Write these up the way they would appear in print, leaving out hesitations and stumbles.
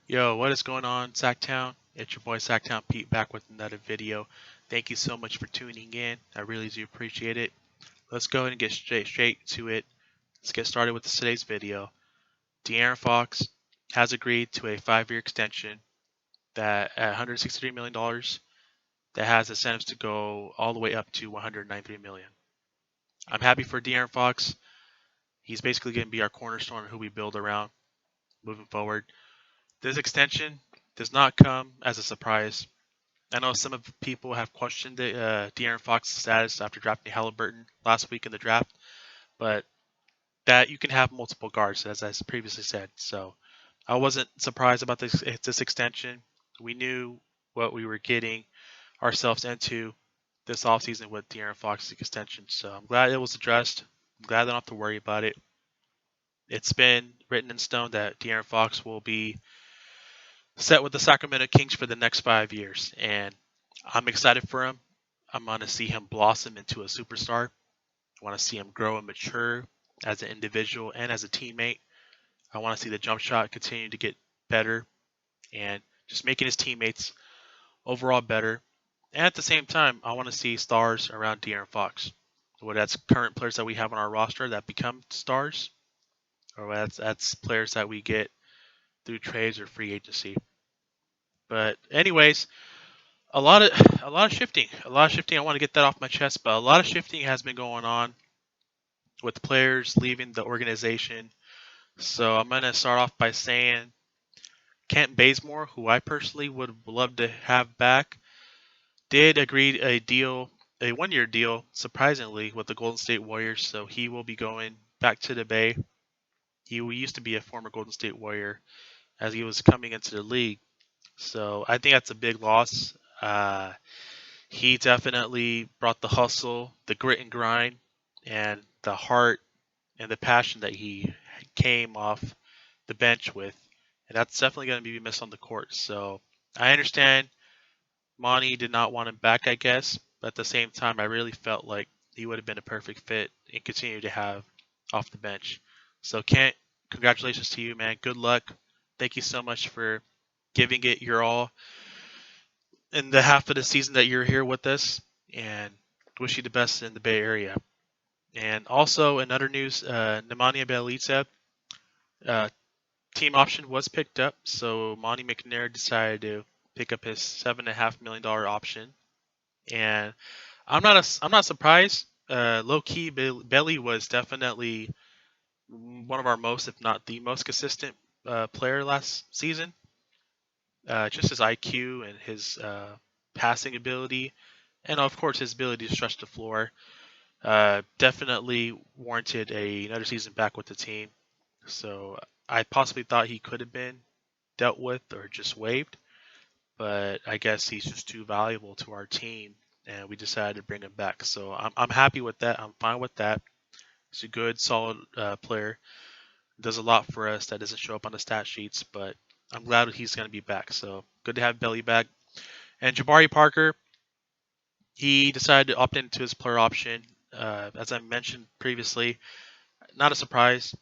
Yo, what is going on, Sacktown? It's your boy Sacktown Pete back with another video. Thank you so much for tuning in. I really do appreciate it. Let's go ahead and get straight to it. Let's get started with today's video. De'Aaron Fox has agreed to a 5-year extension that at $163 million dollars that has incentives to go all the way up to $193 million. I'm happy for De'Aaron Fox. He's basically going to be our cornerstone who we build around moving forward. This extension does not come as a surprise. I know some of the people have questioned De'Aaron Fox's status after drafting Halliburton last week in the draft, but that you can have multiple guards, as I previously said. So I wasn't surprised about this extension. We knew what we were getting ourselves into this offseason with De'Aaron Fox's extension. So I'm glad it was addressed. I'm glad I don't have to worry about it. It's been written in stone that De'Aaron Fox will be set with the Sacramento Kings for the next 5 years, and I'm excited for him. I'm going to see him blossom into a superstar. I want to see him grow and mature as an individual and as a teammate. I want to see the jump shot continue to get better and just making his teammates overall better. And at the same time, I want to see stars around De'Aaron Fox. Whether that's current players that we have on our roster that become stars, or that's players that we get through trades or free agency. But anyways, a lot of shifting, I want to get that off my chest, but a lot of shifting has been going on with players leaving the organization. So I'm gonna start off by saying Kent Bazemore, who I personally would love to have back, did agree a 1-year deal, surprisingly, with the Golden State Warriors. So he will be going back to the Bay. He used to be a former Golden State Warrior as he was coming into the league. So I think that's a big loss. He definitely brought the hustle, the grit and grind, and the heart and the passion that he came off the bench with. And that's definitely going to be missed on the court. So I understand Monty did not want him back, I guess. But at the same time, I really felt like he would have been a perfect fit and continue to have off the bench. So Kent, congratulations to you, man. Good luck. Thank you so much for giving it your all in the half of the season that you're here with us, and wish you the best in the Bay Area. And also, in other news, Nemanja Bjelica, uh, team option was picked up, so Monte McNair decided to pick up his $7.5 million option, and I'm not surprised. Low key, Belly was definitely one of our most, if not the most consistent player last season. Just his IQ and his passing ability, and of course his ability to stretch the floor, definitely warranted another season back with the team. So I possibly thought he could have been dealt with or just waived, but I guess he's just too valuable to our team, and we decided to bring him back. So I'm happy with that. I'm fine with that. He's a good, solid player. Does a lot for us that doesn't show up on the stat sheets, but I'm glad he's going to be back. So good to have Belly back. And Jabari Parker, he decided to opt into his player option. As I mentioned previously, not a surprise.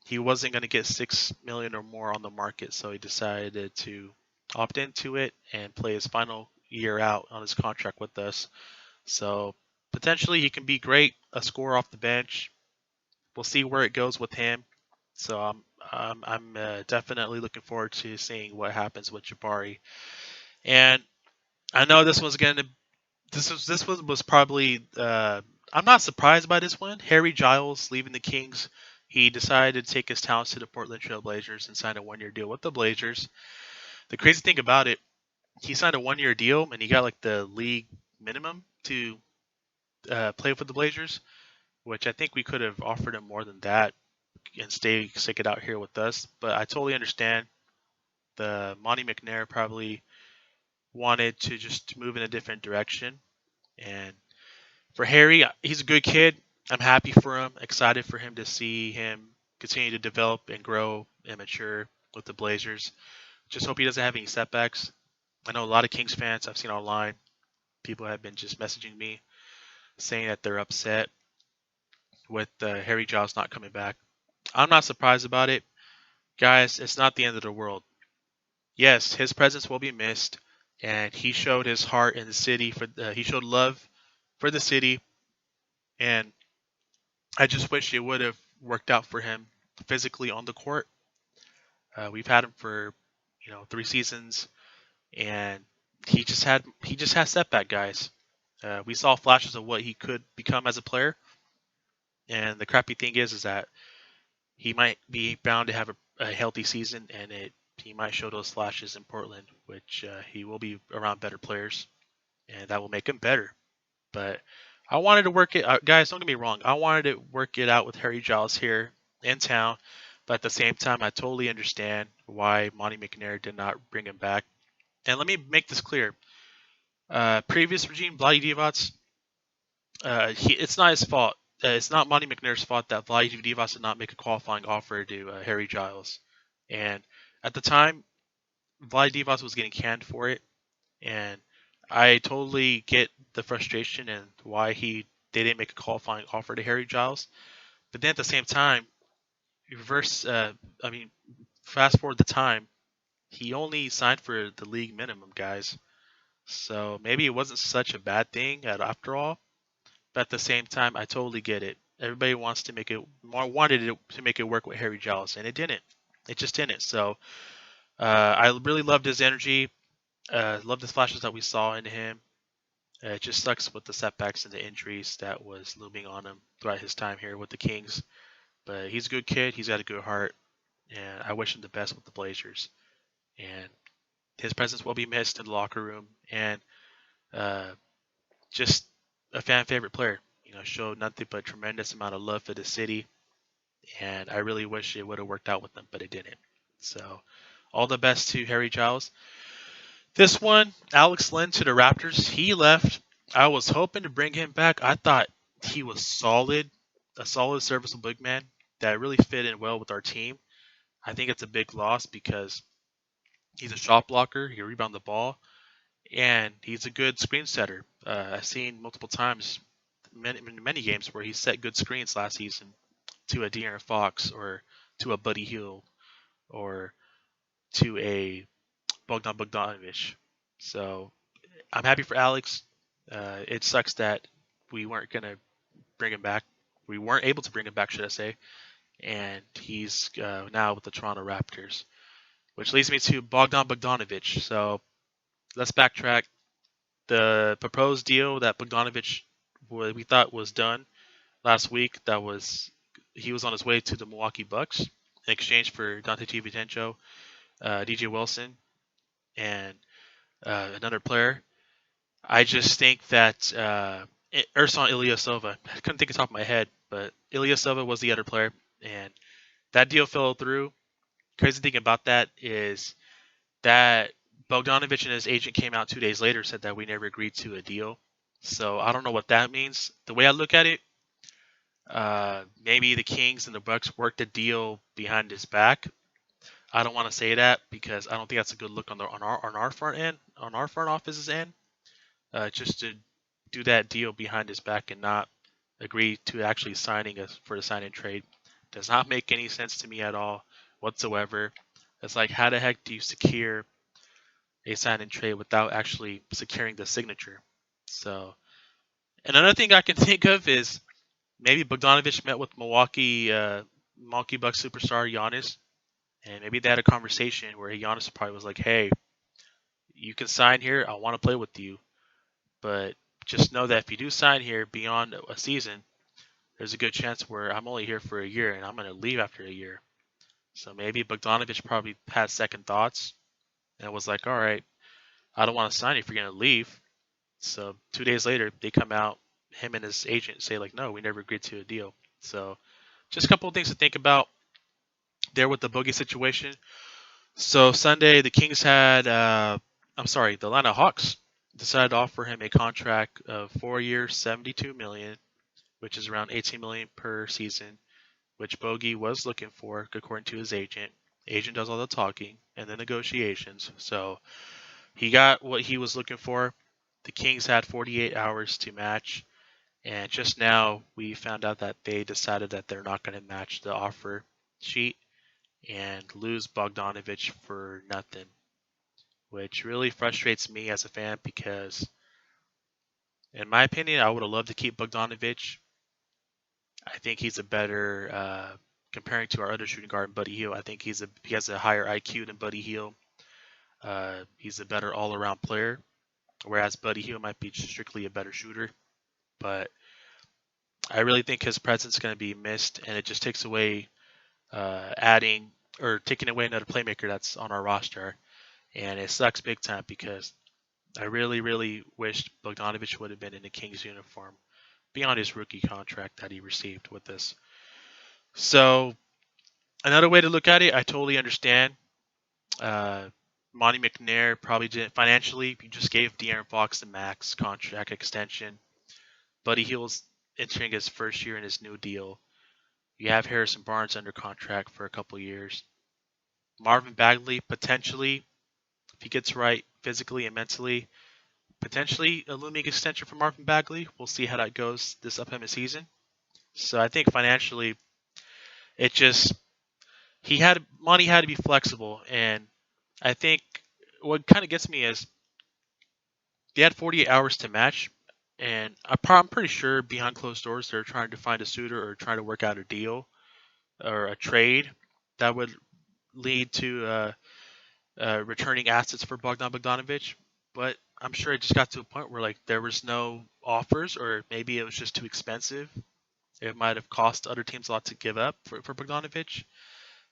He wasn't going to get 6 million or more on the market, so he decided to opt into it and play his final year out on his contract with us. So potentially he can be great, a scorer off the bench. We'll see where it goes with him. So I'm definitely looking forward to seeing what happens with Jabari. And I know this one was probably I'm not surprised by this one. Harry Giles leaving the Kings. He decided to take his talents to the Portland Trail Blazers and sign a 1-year deal with the Blazers. The crazy thing about it, he signed a 1-year deal and he got like the league minimum to play for the Blazers, which I think we could have offered him more than that and stick it out here with us. But I totally understand. The Monte McNair probably wanted to just move in a different direction. And for Harry, he's a good kid. I'm happy for him. Excited for him to see him continue to develop and grow and mature with the Blazers. Just hope he doesn't have any setbacks. I know a lot of Kings fans I've seen online. People have been just messaging me saying that they're upset with Harry Giles not coming back. I'm not surprised about it. Guys, it's not the end of the world. yes, his presence will be missed, and he showed his heart in the city he showed love for the city, and I just wish it would have worked out for him physically on the court. We've had him for 3 seasons, and he just has setback guys. We saw flashes of what he could become as a player, and the crappy thing is that he might be bound to have a healthy season, and he might show those flashes in Portland, which he will be around better players, and that will make him better. But I wanted to work it, guys. Don't get me wrong. I wanted to work it out with Harry Giles here in town, but at the same time, I totally understand why Monte McNair did not bring him back. And let me make this clear: previous regime, Vlade Divac, it's not his fault. It's not Monty McNair's fault that Vlade Divac did not make a qualifying offer to Harry Giles. And at the time, Vlade Divac was getting canned for it, and I totally get the frustration and why they didn't make a qualifying offer to Harry Giles. But then at the same time, reverse. I mean, fast forward the time, he only signed for the league minimum, guys. So maybe it wasn't such a bad thing after all. But at the same time, I totally get it. Everybody wants to make it wanted it to make it work with Harry Giles, and it didn't. It just didn't. So I really loved his energy. Loved the flashes that we saw in him. It just sucks with the setbacks and the injuries that was looming on him throughout his time here with the Kings. But he's a good kid. He's got a good heart, and I wish him the best with the Blazers. And his presence will be missed in the locker room, and uh, just a fan favorite player. Showed nothing but tremendous amount of love for the city, and I really wish it would have worked out with them, but it didn't. So, all the best to Harry Giles. This one, Alex Len to the Raptors. He left. I was hoping to bring him back. I thought he was solid, a solid, serviceable big man that really fit in well with our team. I think it's a big loss because he's a shot blocker. He rebounds the ball, and he's a good screen setter. I've seen multiple times, many games where he set good screens last season to a De'Aaron Fox or to a Buddy Hield or to a Bogdan Bogdanovic. So I'm happy for Alex. It sucks that we weren't gonna bring him back. We weren't able to bring him back, should I say? And he's now with the Toronto Raptors, which leads me to Bogdan Bogdanovic. So let's backtrack. The proposed deal that Bogdanovic we thought was done last week, he was on his way to the Milwaukee Bucks in exchange for Dante DiVincenzo, DJ Wilson, and another player. I just think that Ersan Ilyasova, I couldn't think of the top of my head, but Ilyasova was the other player, and that deal fell through. Crazy thing about that is that Bogdanovic and his agent came out 2 days later said that we never agreed to a deal. So I don't know what that means. The way I look at it, maybe the Kings and the Bucks worked a deal behind his back. I don't want to say that because I don't think that's a good look on our front end, on our front office's end. Just to do that deal behind his back and not agree to actually signing us for the sign and trade does not make any sense to me at all whatsoever. It's like, how the heck do you secure a sign and trade without actually securing the signature? So, another thing I can think of is maybe Bogdanovic met with Milwaukee Bucks superstar Giannis, and maybe they had a conversation where Giannis probably was like, "Hey, you can sign here. I want to play with you, but just know that if you do sign here beyond a season, there's a good chance where I'm only here for a year and I'm going to leave after a year." So maybe Bogdanovic probably had second thoughts and was like, "All right, I don't want to sign if you're going to leave." So 2 days later, they come out, him and his agent say like, "No, we never agreed to a deal." So just a couple of things to think about there with the Boogie situation. So Sunday, the Atlanta Hawks decided to offer him a contract of 4 years, 72 million, which is around 18 million per season, which Bogey was looking for according to his agent. Agent does all the talking and the negotiations. So he got what he was looking for. The Kings had 48 hours to match, and just now we found out that they decided that they're not going to match the offer sheet and lose Bogdanovic for nothing. which really frustrates me as a fan because, in my opinion, I would have loved to keep Bogdanovic. I think he's a better, comparing to our other shooting guard, Buddy Hield. I think he has a higher IQ than Buddy Hield. He's a better all-around player, whereas Buddy Hield might be strictly a better shooter. But I really think his presence is going to be missed, and it just takes away adding or taking away another playmaker that's on our roster, and it sucks big time because I really, really wished Bogdanovic would have been in the Kings uniform beyond his rookie contract that he received with this. So another way to look at it, I totally understand. Uh, Monte McNair probably didn't financially. You just gave De'Aaron Fox the max contract extension. Buddy Hield's entering his first year in his new deal. You have Harrison Barnes under contract for a couple years. Marvin Bagley potentially, if he gets right physically and mentally, potentially a looming extension for Marvin Bagley. We'll see how that goes this upcoming season. So I think financially, it just Monty had to be flexible, and I think what kind of gets me is they had 48 hours to match, and I'm pretty sure behind closed doors they're trying to find a suitor or trying to work out a deal or a trade that would lead to returning assets for Bogdan Bogdanovic. But I'm sure it just got to a point where like there was no offers, or maybe it was just too expensive. It might have cost other teams a lot to give up for Bogdanovic.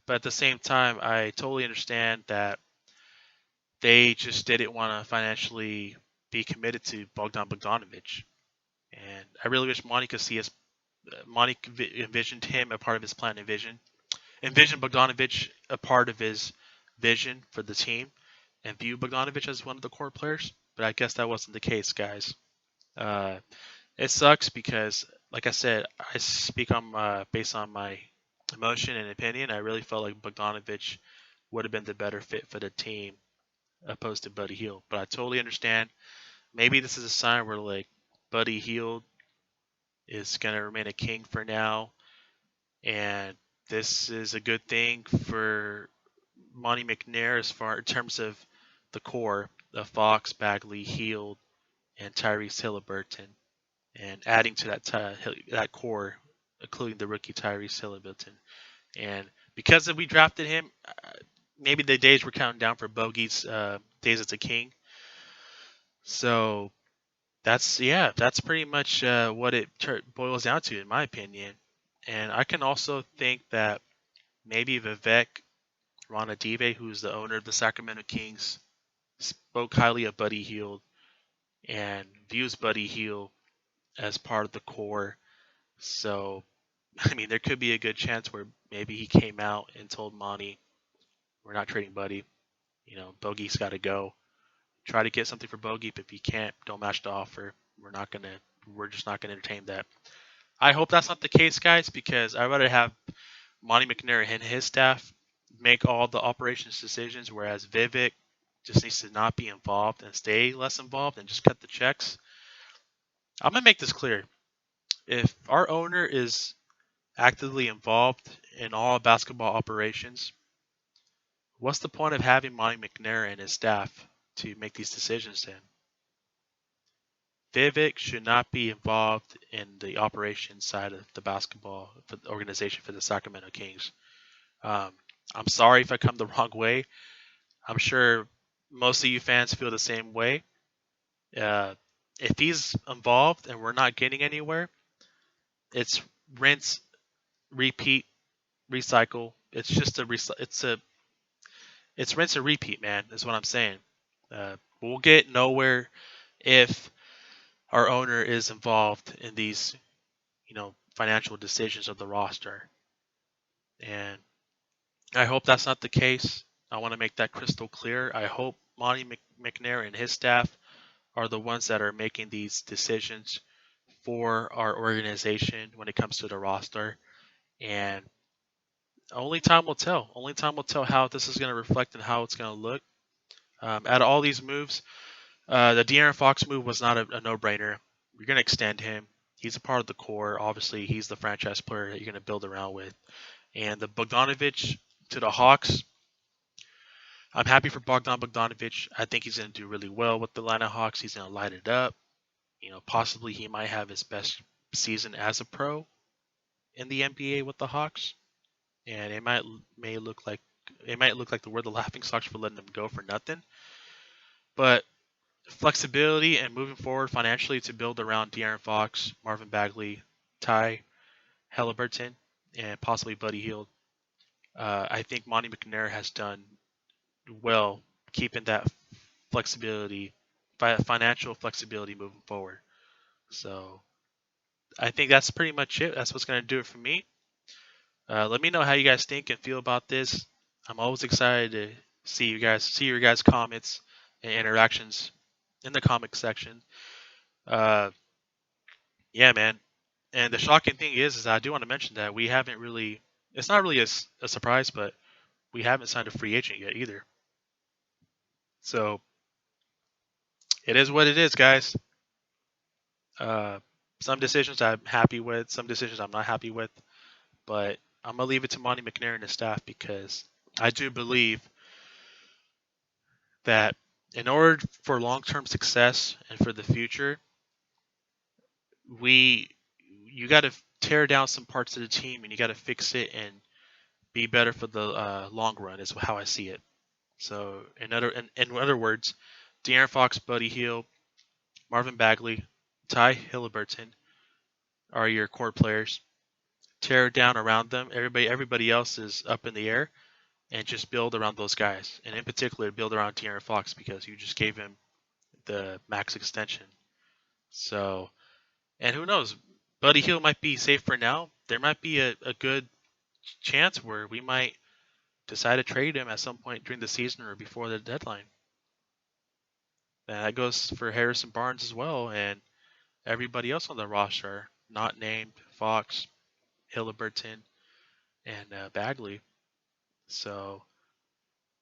But at the same time, I totally understand that they just didn't want to financially be committed to Bogdan Bogdanovic. And I really wish Monty could see us. Monty envisioned him a part of his plan. Envisioned Bogdanovic a part of his vision for the team, and view Bogdanovic as one of the core players. But I guess that wasn't the case, guys. Uh, it sucks because, like I said, I speak on based on my emotion and opinion. I really felt like Bogdanovic would have been the better fit for the team opposed to Buddy Hield. But I totally understand. Maybe this is a sign where like Buddy Hield is gonna remain a king for now, and this is a good thing for Monte McNair as far in terms of the core of Fox, Bagley, Hield, and Tyrese Haliburton, and adding to that core, including the rookie Tyrese Haliburton. And because we drafted him, maybe the days were counting down for Bogey's days as a king. So that's pretty much what it boils down to, in my opinion. And I can also think that maybe Vivek Ranadive, who's the owner of the Sacramento Kings, spoke highly of Buddy Hield and views Buddy Hield as part of the core. So, I mean, there could be a good chance where maybe he came out and told Monty, "We're not trading Buddy. You know, Bogey's got to go. Try to get something for Bogey, but if you can't, don't match the offer. We're just not gonna entertain that." I hope that's not the case, guys, because I'd rather have Monte McNair and his staff make all the operations decisions, whereas Vivek just needs to not be involved and stay less involved and just cut the checks. I'm gonna make this clear. If our owner is actively involved in all basketball operations, what's the point of having Monte McNair and his staff to make these decisions then? Vivek should not be involved in the operations side of the basketball for the organization for the Sacramento Kings. Um, I'm sorry if I come the wrong way. I'm sure most of you fans feel the same way. Uh, if he's involved and we're not getting anywhere, it's rinse, repeat, recycle. It's just it's rinse and repeat, man. Is what I'm saying. We'll get nowhere if our owner is involved in these, financial decisions of the roster. And I hope that's not the case. I want to make that crystal clear. I hope Monty McNair and his staff are the ones that are making these decisions for our organization when it comes to the roster. And only time will tell. Only time will tell how this is going to reflect and how it's going to look. Out of all these moves, the De'Aaron Fox move was not a no-brainer. You're going to extend him. He's a part of the core. Obviously, he's the franchise player that you're going to build around with. And the Bogdanovic to the Hawks, I'm happy for Bogdan Bogdanovic. I think he's going to do really well with the Atlanta Hawks. He's going to light it up. Possibly he might have his best season as a pro in the NBA with the Hawks, and may look like we're the laughing stocks for letting them go for nothing. But flexibility and moving forward financially to build around De'Aaron Fox, Marvin Bagley, Ty Halliburton, and possibly Buddy Hield. I think Monte McNair has done well keeping that flexibility, financial flexibility moving forward. So I think that's pretty much it. That's what's going to do it for me. Let me know how you guys think and feel about this. I'm always excited to see your guys' comments and interactions in the comment section. Uh, yeah, man. And the shocking thing is I do want to mention that we haven't really. It's not really a surprise, but we haven't signed a free agent yet either. So it is what it is, guys. Uh, some decisions I'm happy with, some decisions I'm not happy with, but I'm gonna leave it to Monte McNair and his staff because I do believe that in order for long-term success and for the future, we you got to tear down some parts of the team and you got to fix it and be better for the long run. Is how I see it. So in other words, De'Aaron Fox, Buddy Hield, Marvin Bagley, Ty Halliburton are your core players. Tear down around them. Everybody else is up in the air, and just build around those guys. And in particular, build around De'Aaron Fox because you just gave him the max extension. So, and who knows? Buddy Hield might be safe for now. There might be a good chance where we might decide to trade him at some point during the season or before the deadline. And that goes for Harrison Barnes as well, and everybody else on the roster, not named Fox, Halliburton, and Bagley. So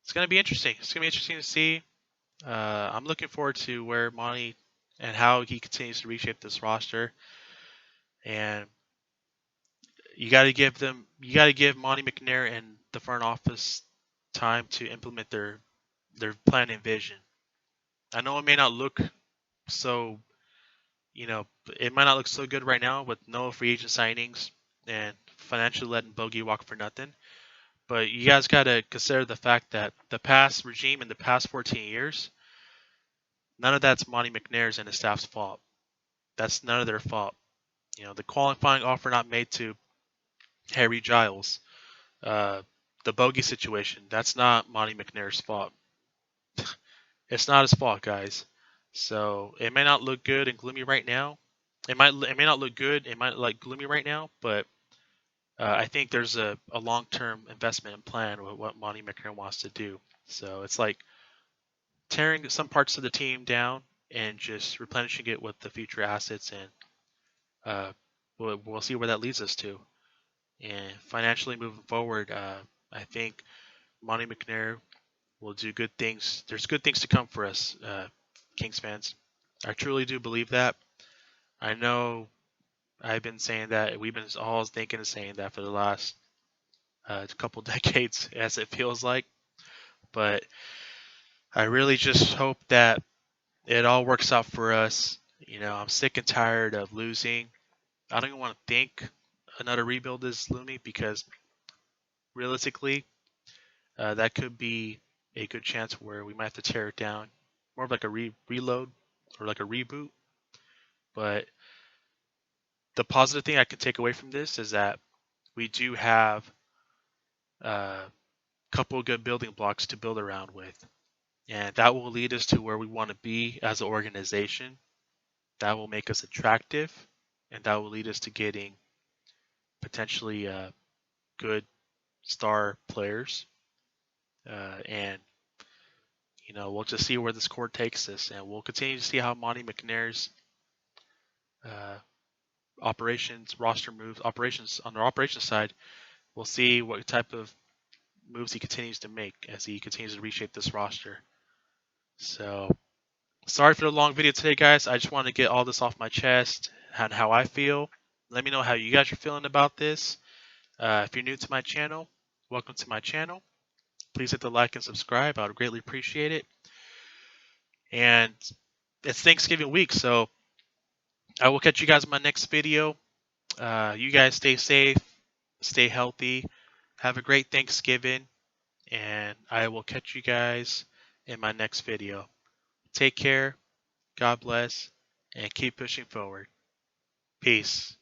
it's going to be interesting. It's going to be interesting to see. I'm looking forward to where Monty and how he continues to reshape this roster. And you got to give Monty McNair and the front office time to implement their plan and vision. I know it may not look so, it might not look so good right now with no free agent signings and financially letting Bogey walk for nothing. But you guys got to consider the fact that the past regime in the past 14 years, none of that's Monty McNair's and his staff's fault. That's none of their fault. The qualifying offer not made to Harry Giles, the bogey situation, that's not Monty McNair's fault. It's not his fault, guys. So it may not look good and gloomy right now. It may not look good. It might look gloomy right now, but I think there's a long-term investment plan with what Monty McNair wants to do. So it's like tearing some parts of the team down and just replenishing it with the future assets, and we'll see where that leads us to. And financially moving forward, I think Monty McNair will do good things. There's good things to come for us, Kings fans. I truly do believe that. I know I've been saying that. We've been all thinking and saying that for the last couple decades, as it feels like. But I really just hope that it all works out for us. I'm sick and tired of losing. I don't even want to think another rebuild is looming because realistically, that could be a good chance where we might have to tear it down, more of like a reload or like a reboot. But the positive thing I can take away from this is that we do have a couple of good building blocks to build around with, and that will lead us to where we want to be as an organization. That will make us attractive, and that will lead us to getting potentially good star players. And we'll just see where this core takes us, and we'll continue to see how Monty McNair's roster moves, operations on the operations side. We'll see what type of moves he continues to make as he continues to reshape this roster. So, sorry for the long video today, guys. I just want to get all this off my chest and how I feel. Let me know how you guys are feeling about this. If you're new to my channel, welcome to my channel. please hit the like and subscribe. I would greatly appreciate it. And it's Thanksgiving week, so I will catch you guys in my next video. You guys stay safe, stay healthy, have a great Thanksgiving, and I will catch you guys in my next video. Take care, God bless, and keep pushing forward. Peace.